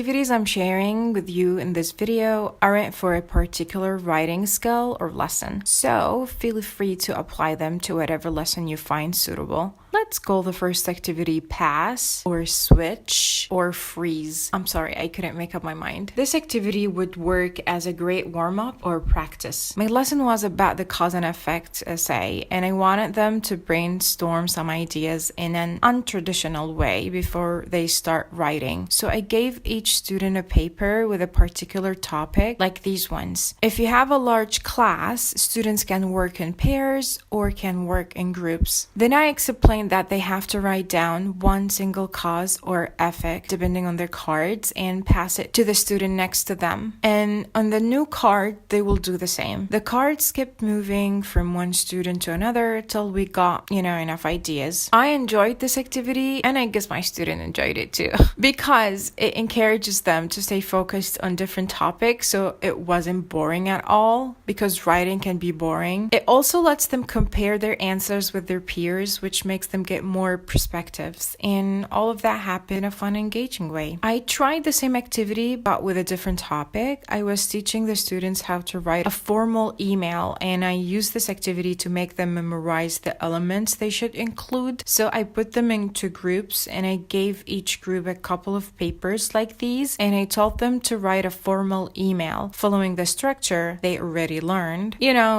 Activities I'm sharing with you in this video aren't for a particular writing skill or lesson, so feel free to apply them to whatever lesson you find suitable. Let's call the first activity pass or switch or freeze. I'm sorry, I couldn't make up my mind. This activity would work as a great warm-up or practice. My lesson was about the cause and effect essay, and I wanted them to brainstorm some ideas in an untraditional way before they start writing. So I gave each student a paper with a particular topic, like these ones. If you have a large class, students can work in pairs or can work in groups. Then I explained that they have to write down one single cause or effect depending on their cards and pass it to the student next to them. And on the new card, they will do the same. The cards kept moving from one student to another till we got, enough ideas. I enjoyed this activity, and I guess my student enjoyed it too, because it encourages them to stay focused on different topics, so it wasn't boring at all, because writing can be boring. It also lets them compare their answers with their peers, which makes them get more perspectives, and all of that happened in a fun, engaging way. I tried the same activity but with a different topic. I was teaching the students how to write a formal email, and I used this activity to make them memorize the elements they should include. So I put them into groups, and I gave each group a couple of papers like these, and I told them to write a formal email following the structure they already learned,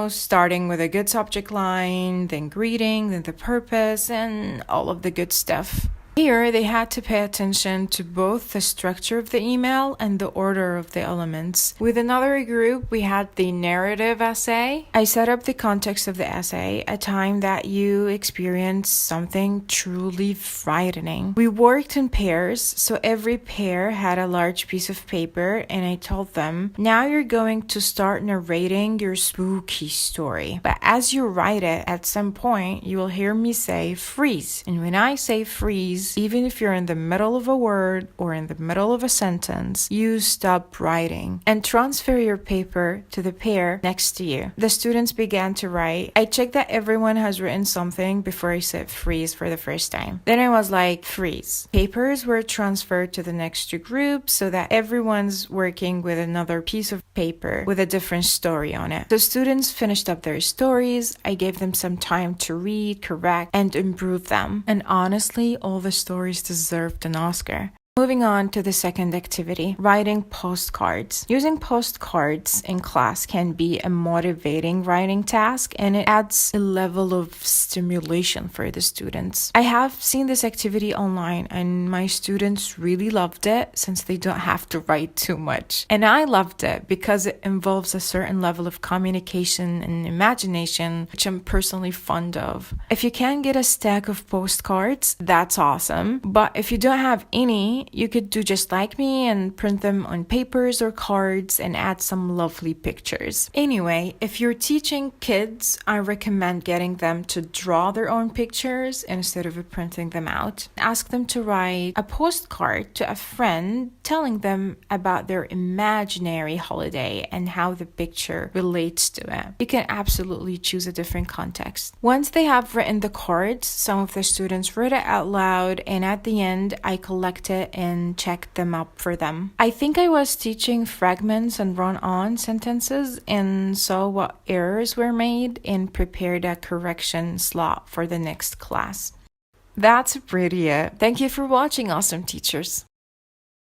starting with a good subject line, then greeting, then the purpose, and all of the good stuff. Here, they had to pay attention to both the structure of the email and the order of the elements. With another group, we had the narrative essay. I set up the context of the essay, a time that you experienced something truly frightening. We worked in pairs, so every pair had a large piece of paper, and I told them, now you're going to start narrating your spooky story. But as you write it, at some point, you will hear me say freeze. And when I say freeze, even if you're in the middle of a word or in the middle of a sentence, you stop writing and transfer your paper to the pair next to you. The students began to write. I checked that everyone has written something before I said freeze for the first time. Then I was like, freeze. Papers were transferred to the next two groups so that everyone's working with another piece of paper with a different story on it. The students finished up their stories. I gave them some time to read, correct, and improve them. And honestly, all the stories deserved an Oscar. Moving on to the second activity, writing postcards. Using postcards in class can be a motivating writing task, and it adds a level of stimulation for the students. I have seen this activity online, and my students really loved it since they don't have to write too much. And I loved it because it involves a certain level of communication and imagination, which I'm personally fond of. If you can get a stack of postcards, that's awesome. But if you don't have any, you could do just like me and print them on papers or cards and add some lovely pictures. Anyway, if you're teaching kids, I recommend getting them to draw their own pictures instead of printing them out. Ask them to write a postcard to a friend telling them about their imaginary holiday and how the picture relates to it. You can absolutely choose a different context. Once they have written the cards, some of the students read it out loud, and at the end, I collected and checked them up for them. I think I was teaching fragments and run-on sentences and saw what errors were made and prepared a correction slot for the next class. That's pretty it. Thank you for watching, awesome teachers.